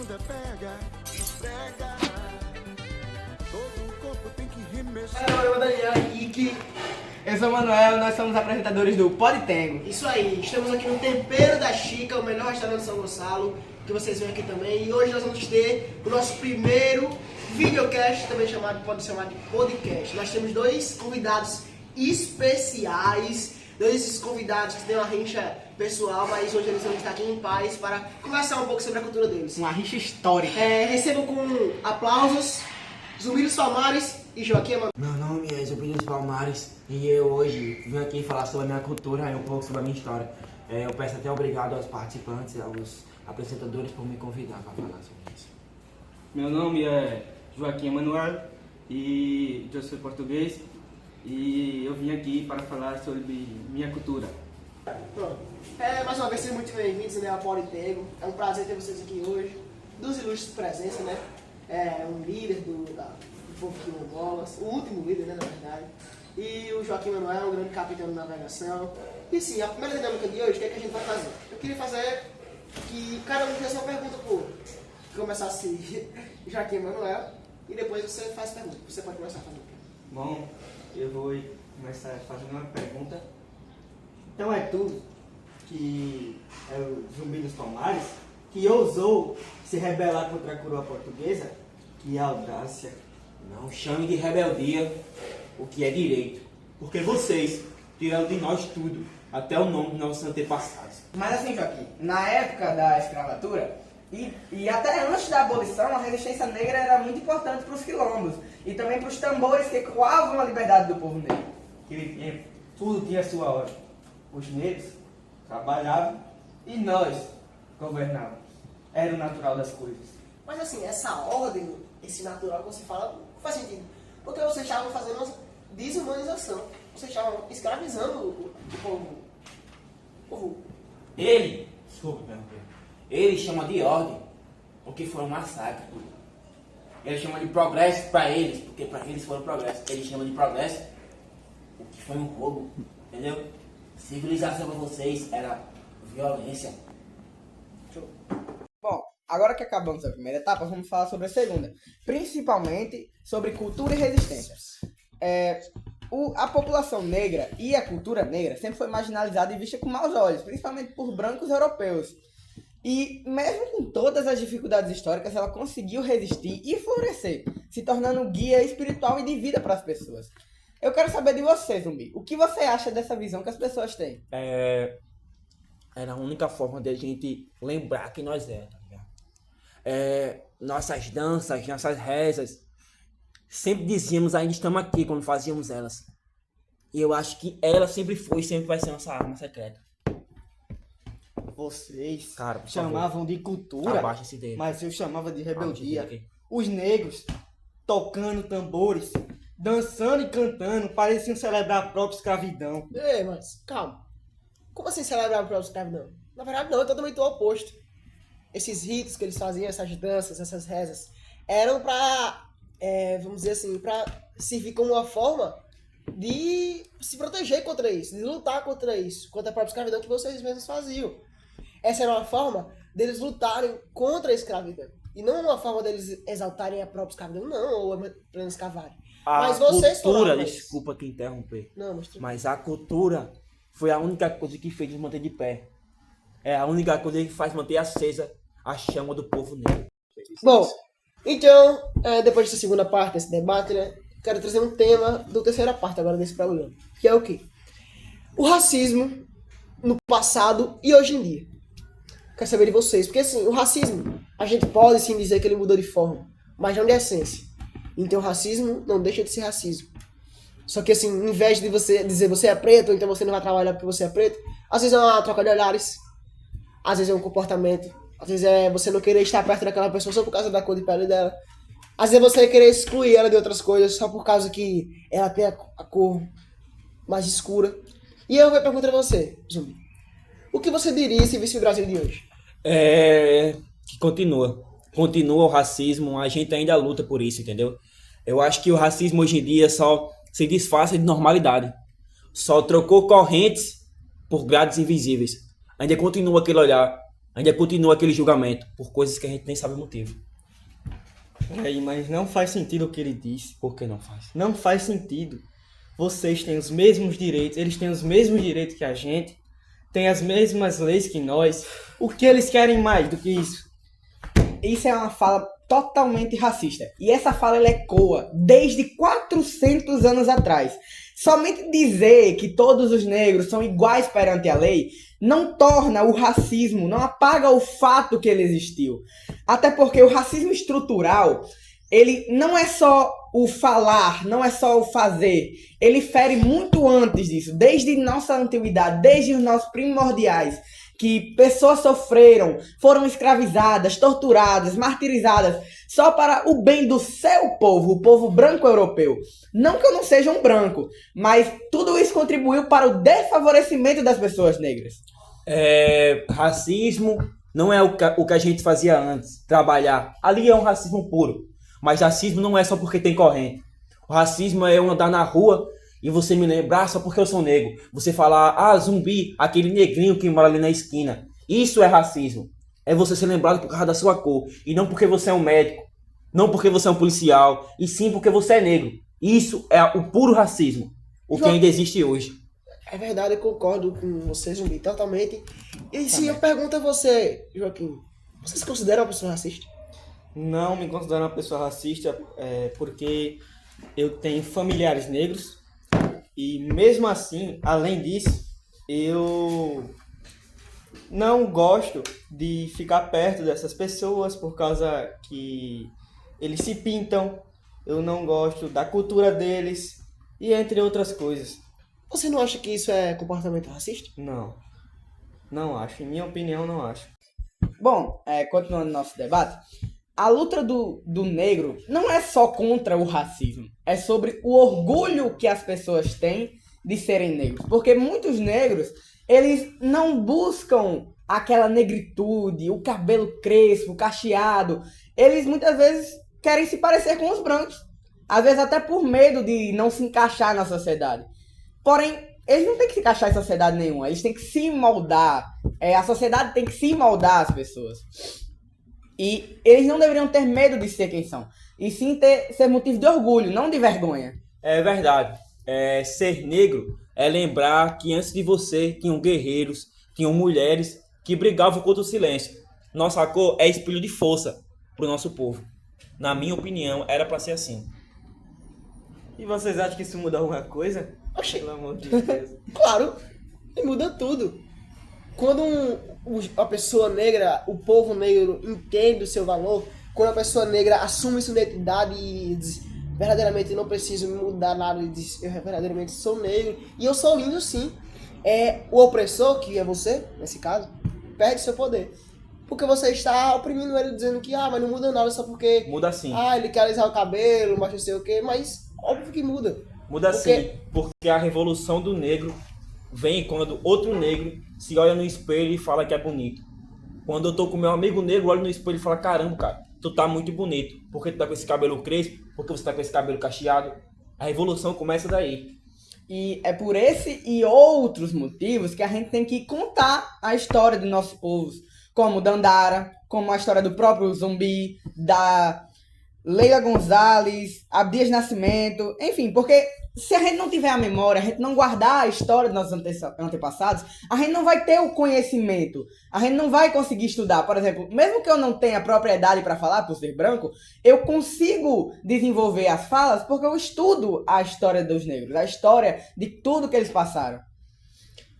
bunda pega, esfrega. Todo o corpo tem que remexer. Eu sou Daniel Henrique. Eu sou o Manuel, nós somos apresentadores do Podtengo. Isso aí, estamos aqui no Tempero da Chica, o melhor restaurante de São Gonçalo, que vocês veem aqui também. E hoje nós vamos ter o nosso primeiro videocast, também pode chamar de podcast. Nós temos dois convidados especiais, dois convidados que têm uma rincha pessoal, mas hoje eles vão estar aqui em paz para conversar um pouco sobre a cultura deles. Uma rixa histórica. Recebo com aplausos Zumbi dos Palmares e Joaquim Emanuel. Meu nome é Zumbi dos Palmares e eu hoje vim aqui falar sobre a minha cultura e um pouco sobre a minha história. Eu peço até obrigado aos participantes, aos apresentadores por me convidar para falar sobre isso. Meu nome é Joaquim Emanuel e eu sou português e eu vim aqui para falar sobre minha cultura. Pronto. Mais uma vez, sejam muito bem-vindos, né, ao Podtengo. É um prazer ter vocês aqui hoje. Dos ilustres presença, né? Um líder do povo quilombolas, o último líder, né, na verdade. E o Joaquim Emanuel, um grande capitão de navegação. E sim, a primeira dinâmica de hoje, o que é que a gente vai fazer? Eu queria fazer que cada um fizesse uma pergunta pro outro. Começar assim, Joaquim Emanuel, e depois você faz pergunta. Você pode começar fazendo. Bom, eu vou começar fazendo uma pergunta. Então é tu, que é o Zumbi dos Palmares, que ousou se rebelar contra a coroa portuguesa? Que audácia! Não chame de rebeldia o que é direito, porque vocês tiraram de nós tudo, até o nome dos nossos antepassados. Mas assim, Joaquim, na época da escravatura e até antes da abolição, a resistência negra era muito importante para os quilombos e também para os tambores que ecoavam a liberdade do povo negro. Naquele tempo, tudo tinha sua hora. Os negros trabalhavam e nós governávamos. Era o natural das coisas. Mas assim, essa ordem, esse natural que você fala, não faz sentido. Porque vocês estavam fazendo uma desumanização. Vocês estavam escravizando o povo. Ele chama de ordem, porque foi um massacre. Ele chama de progresso para eles, porque para eles foi um progresso. Ele chama de progresso, o que foi um roubo, entendeu? Civilização para vocês era violência. Bom, agora que acabamos a primeira etapa, vamos falar sobre a segunda. Principalmente sobre cultura e resistência. A população negra e a cultura negra sempre foi marginalizada e vista com maus olhos, principalmente por brancos europeus. E mesmo com todas as dificuldades históricas, ela conseguiu resistir e florescer, se tornando um guia espiritual e de vida para as pessoas. Eu quero saber de você, Zumbi. O que você acha dessa visão que as pessoas têm? Era a única forma de a gente lembrar quem nós éramos, tá ligado? Nossas danças, nossas rezas, sempre dizíamos ainda estamos aqui quando fazíamos elas. E eu acho que ela sempre foi e sempre vai ser nossa arma secreta. Vocês Cara, por chamavam favor, de cultura, abaixa esse dedo. mas eu chamava de Abaixa esse rebeldia. dedo aqui. Os negros tocando tambores, dançando e cantando, pareciam celebrar a própria escravidão. Mas calma. Como assim celebrar a própria escravidão? Na verdade não, é totalmente o oposto. Esses ritos que eles faziam, essas danças, essas rezas, eram pra, vamos dizer assim, pra servir como uma forma de se proteger contra isso, de lutar contra isso, contra a própria escravidão que vocês mesmos faziam. Essa era uma forma deles lutarem contra a escravidão. E não uma forma deles exaltarem a própria escravidão, não, ou apenas escavarem. Mas vocês cultura, falavam isso. desculpa te interromper, Não, mas a cultura foi a única coisa que fez nos manter de pé. É a única coisa que faz manter acesa a chama do povo negro. Bom, então, depois dessa segunda parte desse debate, né, quero trazer um tema da terceira parte agora desse programa, que é o quê? O racismo no passado e hoje em dia. Quero saber de vocês, porque assim, o racismo, a gente pode sim dizer que ele mudou de forma, mas não de essência. Então o racismo não deixa de ser racismo. Só que assim, em vez de você dizer você é preto, ou então você não vai trabalhar porque você é preto, às vezes é uma troca de olhares, às vezes é um comportamento, às vezes é você não querer estar perto daquela pessoa só por causa da cor de pele dela. Às vezes você querer excluir ela de outras coisas só por causa que ela tem a cor mais escura. E eu vou perguntar a você, Zumbi. O que você diria se visse o Brasil de hoje? Que continua o racismo, a gente ainda luta por isso, entendeu? Eu acho que o racismo hoje em dia só se disfarça de normalidade. Só trocou correntes por grades invisíveis. Ainda continua aquele olhar Ainda continua aquele julgamento por coisas que a gente nem sabe o motivo. Peraí, mas não faz sentido o que ele disse. Por que não faz? Não faz sentido. Vocês têm os mesmos direitos, eles têm os mesmos direitos que a gente, têm as mesmas leis que nós. O que eles querem mais do que isso? Isso é uma fala totalmente racista. E essa fala ela ecoa desde 400 anos atrás. Somente dizer que todos os negros são iguais perante a lei não torna o racismo, não apaga o fato que ele existiu. Até porque o racismo estrutural, ele não é só o falar, não é só o fazer. Ele fere muito antes disso, desde nossa antiguidade, desde os nossos primordiais, que pessoas sofreram, foram escravizadas, torturadas, martirizadas, só para o bem do seu povo, o povo branco europeu. Não que eu não seja um branco, mas tudo isso contribuiu para o desfavorecimento das pessoas negras. Racismo não é o que a gente fazia antes, trabalhar. Ali é um racismo puro. Mas racismo não é só porque tem corrente. O racismo é eu andar na rua e você me lembrar só porque eu sou negro. Você falar, zumbi, aquele negrinho que mora ali na esquina. Isso é racismo. É você ser lembrado por causa da sua cor. E não porque você é um médico. Não porque você é um policial. E sim porque você é negro. Isso é o puro racismo. O que ainda existe hoje. É verdade, eu concordo com você, Zumbi, totalmente. E sim, eu pergunto a você, Joaquim, você se considera uma pessoa racista? Não me considero uma pessoa racista porque eu tenho familiares negros e mesmo assim, além disso, eu não gosto de ficar perto dessas pessoas por causa que eles se pintam, eu não gosto da cultura deles e entre outras coisas. Você não acha que isso é comportamento racista? Não acho. Em minha opinião, não acho. Bom, continuando nosso debate, a luta do negro não é só contra o racismo, é sobre o orgulho que as pessoas têm de serem negros. Porque muitos negros, eles não buscam aquela negritude, o cabelo crespo, cacheado. Eles muitas vezes querem se parecer com os brancos. Às vezes até por medo de não se encaixar na sociedade. Porém, eles não têm que se encaixar em sociedade nenhuma, eles têm que se moldar. A sociedade tem que se moldar as pessoas. E eles não deveriam ter medo de ser quem são. E sim ser motivo de orgulho, não de vergonha. É verdade. Ser negro é lembrar que antes de você tinham guerreiros, tinham mulheres que brigavam contra o silêncio. Nossa cor é espelho de força para o nosso povo. Na minha opinião, era para ser assim. E vocês acham que isso muda alguma coisa? Oxi. Pelo amor de Deus. Claro, e muda tudo. Quando a pessoa negra, o povo negro entende o seu valor, quando a pessoa negra assume sua identidade e diz, verdadeiramente não preciso mudar nada, e diz, eu verdadeiramente sou negro e eu sou lindo sim, o opressor, que é você, nesse caso, perde seu poder. Porque você está oprimindo ele dizendo que, mas não muda nada só porque... Muda sim. Ele quer alisar o cabelo, mas não sei o quê, mas óbvio que muda. Muda sim, porque a revolução do negro vem quando outro negro se olha no espelho e fala que é bonito. Quando eu tô com meu amigo negro, olho no espelho e falo, caramba, cara, tu tá muito bonito. Porque tu tá com esse cabelo crespo, porque você tá com esse cabelo cacheado. A revolução começa daí. E é por esse e outros motivos que a gente tem que contar a história do nosso povo. Como Dandara, como a história do próprio Zumbi, da Leila Gonzalez, Abdias Nascimento, enfim, porque se a gente não tiver a memória, a gente não guardar a história dos nossos antepassados, a gente não vai ter o conhecimento, a gente não vai conseguir estudar. Por exemplo, mesmo que eu não tenha propriedade para falar por ser branco, eu consigo desenvolver as falas porque eu estudo a história dos negros, a história de tudo que eles passaram.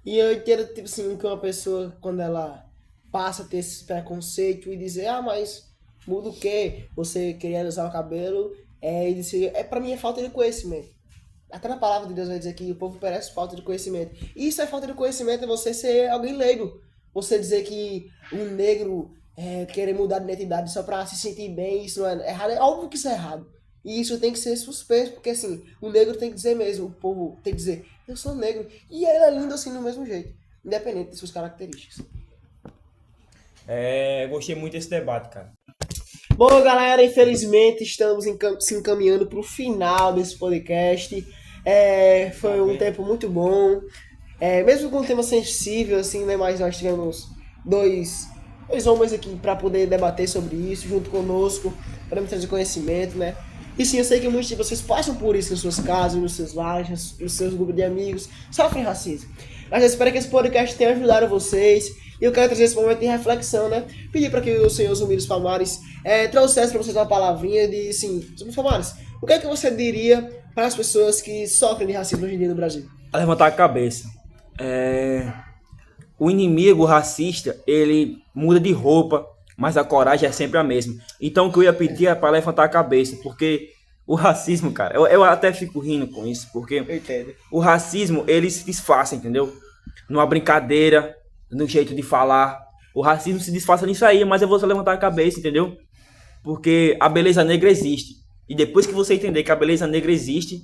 E eu entendo, tipo assim, que uma pessoa, quando ela passa a ter esse preconceito e dizer, mas muda o quê? Você queria usar o cabelo, e dizer, pra mim é falta de conhecimento. Até na palavra de Deus vai dizer que o povo merece falta de conhecimento. E isso é falta de conhecimento, é você ser alguém leigo. Você dizer que um negro querer mudar de identidade só pra se sentir bem, isso não é errado. É óbvio que isso é errado. E isso tem que ser suspenso, porque assim, o negro tem que dizer mesmo, o povo tem que dizer, eu sou negro. E ele é lindo assim do mesmo jeito, independente de suas características. Gostei muito desse debate, cara. Bom, galera, infelizmente estamos se encaminhando para o final desse podcast. Foi um tempo muito bom. Mesmo com um tema sensível, assim, né? Mas nós tivemos dois dois homens aqui para poder debater sobre isso junto conosco, para trazer conhecimento, né? E sim, eu sei que muitos de vocês passam por isso nas suas casas, nos seus lares, nos seus grupos de amigos, sofrem racismo. Mas eu espero que esse podcast tenha ajudado vocês. E eu quero trazer esse momento de reflexão, né? Pedir para que o senhor Zumbi Palmares trouxesse para vocês uma palavrinha de, assim, Zumbi Palmares, o que é que você diria para as pessoas que sofrem de racismo hoje em dia no Brasil? A levantar a cabeça. O inimigo racista, ele muda de roupa, mas a coragem é sempre a mesma. Então o que eu ia pedir é para levantar a cabeça, porque o racismo, cara, eu até fico rindo com isso, porque Eu entendo. o racismo, ele se disfarça, entendeu? Numa brincadeira, no jeito de falar. O racismo se disfarça nisso aí, mas eu vou só levantar a cabeça, entendeu? Porque a beleza negra existe. E depois que você entender que a beleza negra existe,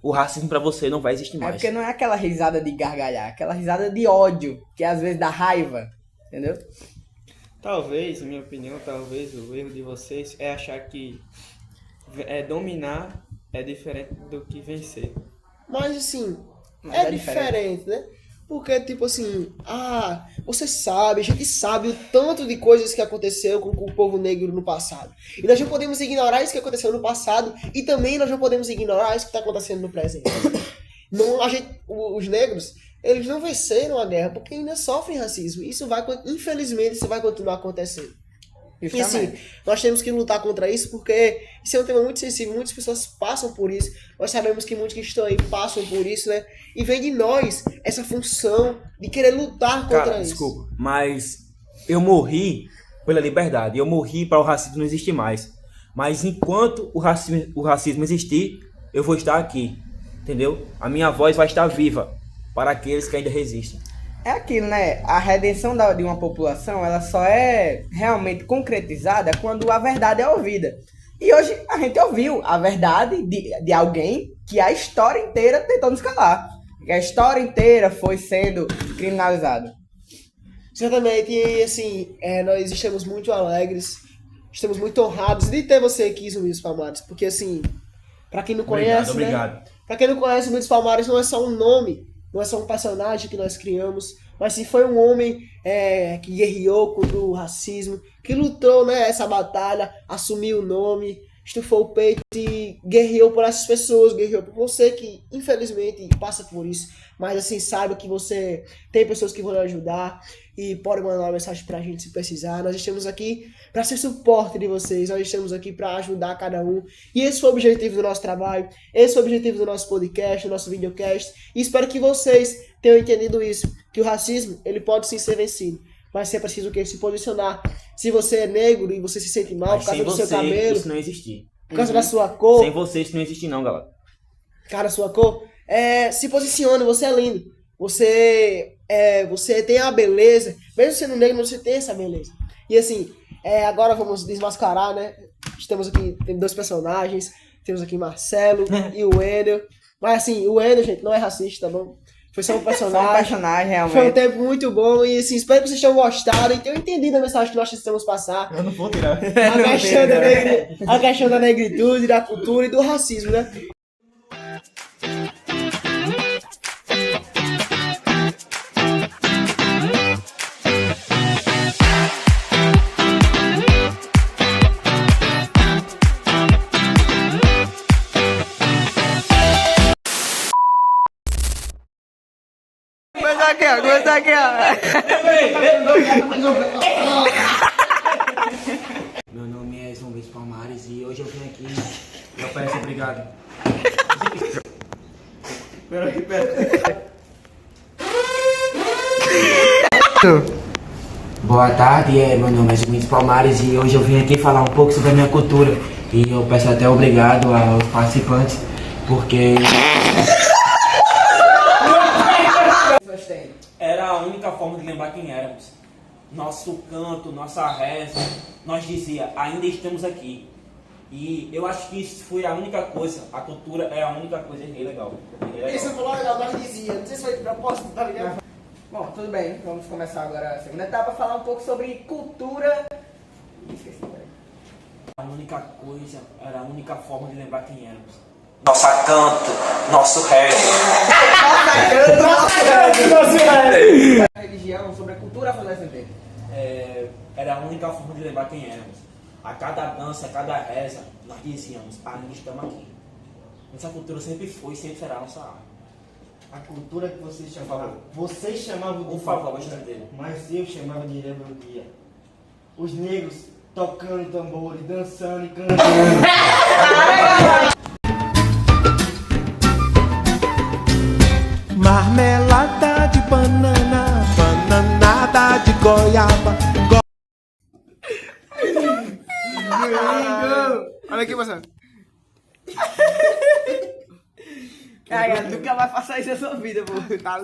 o racismo pra você não vai existir É mais. porque não é aquela risada de gargalhar, é aquela risada de ódio, que às vezes dá raiva, entendeu? Talvez, na minha opinião, talvez o erro de vocês é achar que dominar é diferente do que vencer. Mas assim, Mas é é diferente, né? Porque, tipo assim, você sabe, a gente sabe o tanto de coisas que aconteceu com o povo negro no passado. E nós não podemos ignorar isso que aconteceu no passado e também nós não podemos ignorar isso que está acontecendo no presente. Não, os negros, eles não venceram a guerra porque ainda sofrem racismo. Infelizmente, isso vai continuar acontecendo. E sim, Justamente. nós temos que lutar contra isso porque isso é um tema muito sensível, muitas pessoas passam por isso, nós sabemos que muitos que estão aí passam por isso, né? E vem de nós essa função de querer lutar contra Cara, isso. desculpa, mas eu morri pela liberdade, eu morri para o racismo não existir mais. Mas enquanto o racismo existir, eu vou estar aqui, entendeu? A minha voz vai estar viva para aqueles que ainda resistem. É aquilo, né? A redenção de uma população, ela só é realmente concretizada quando a verdade é ouvida. E hoje a gente ouviu a verdade de alguém que a história inteira tentou nos calar. Que a história inteira foi sendo criminalizada. Certamente, e assim, nós estamos muito alegres, estamos muito honrados de ter você aqui, Zumbi dos Palmares, porque assim, pra quem não conhece, Obrigado. Pra quem não conhece, o Zumbi dos Palmares não é só um nome, não é só um personagem que nós criamos, mas sim foi um homem que guerreou contra o racismo, que lutou, né, essa batalha, assumiu o nome, estufou o peito e guerreou por essas pessoas, guerreou por você que infelizmente passa por isso, mas assim, saiba que você tem pessoas que vão lhe ajudar e pode mandar uma mensagem pra gente se precisar. Nós estamos aqui para ser suporte de vocês, nós estamos aqui para ajudar cada um. E esse foi o objetivo do nosso trabalho, esse foi o objetivo do nosso podcast, do nosso videocast. E espero que vocês tenham entendido isso, que o racismo, ele pode sim ser vencido. Mas é preciso se posicionar. Se você é negro e você se sente mal Mas por causa sem do seu você, cabelo, isso não existir. por causa da sua cor, Sem você, isso não existe não, galera. cara, sua cor, se posicione, você é lindo. Você tem a beleza, mesmo sendo negro, você tem essa beleza. E assim, agora vamos desmascarar, né? Estamos aqui, tem dois personagens, temos aqui Marcelo e o Wendel. Mas assim, o Wendel, gente, não é racista, tá bom? Foi só um Só um personagem. personagem, Foi um realmente. tempo muito bom e assim, espero que vocês tenham gostado e tenham entendido a mensagem que nós tentamos passar. Eu não vou tirar. A questão da negritude, da cultura e do racismo, né? Começa aqui, ó. Meu nome é Zumbi dos Palmares e hoje eu vim aqui e eu peço obrigado. Boa tarde, meu nome é Zumbi dos Palmares e hoje eu vim aqui falar um pouco sobre a minha cultura. E eu peço até obrigado aos participantes, porque era a única forma de lembrar quem éramos. Nosso canto, nossa reza, nós dizia, ainda estamos aqui. E eu acho que isso foi a única coisa, a cultura é a única coisa legal. Isso falou legal, nós dizia, não sei se foi de propósito, tá ligado? Bom, tudo bem. Vamos começar agora a segunda etapa, falar um pouco sobre cultura. Esqueci, peraí. A única coisa, era a única forma de lembrar quem éramos. Nosso canto, nosso rezo. Religião, sobre a cultura afrodescendente. era a única forma de lembrar quem éramos. A cada dança, a cada reza, nós dizíamos, ainda estamos aqui. Nossa cultura sempre foi e sempre será a nossa arte. A cultura que vocês chamavam. Vocês chamavam de Por favor, cultura, estrangeiro. mas eu chamava de rebeldia. Os negros tocando tambores, dançando e cantando. Marmelada de banana, bananada de goiaba. Olha aqui, moçada. Cara, nunca vai passar isso na sua vida, pô. Tá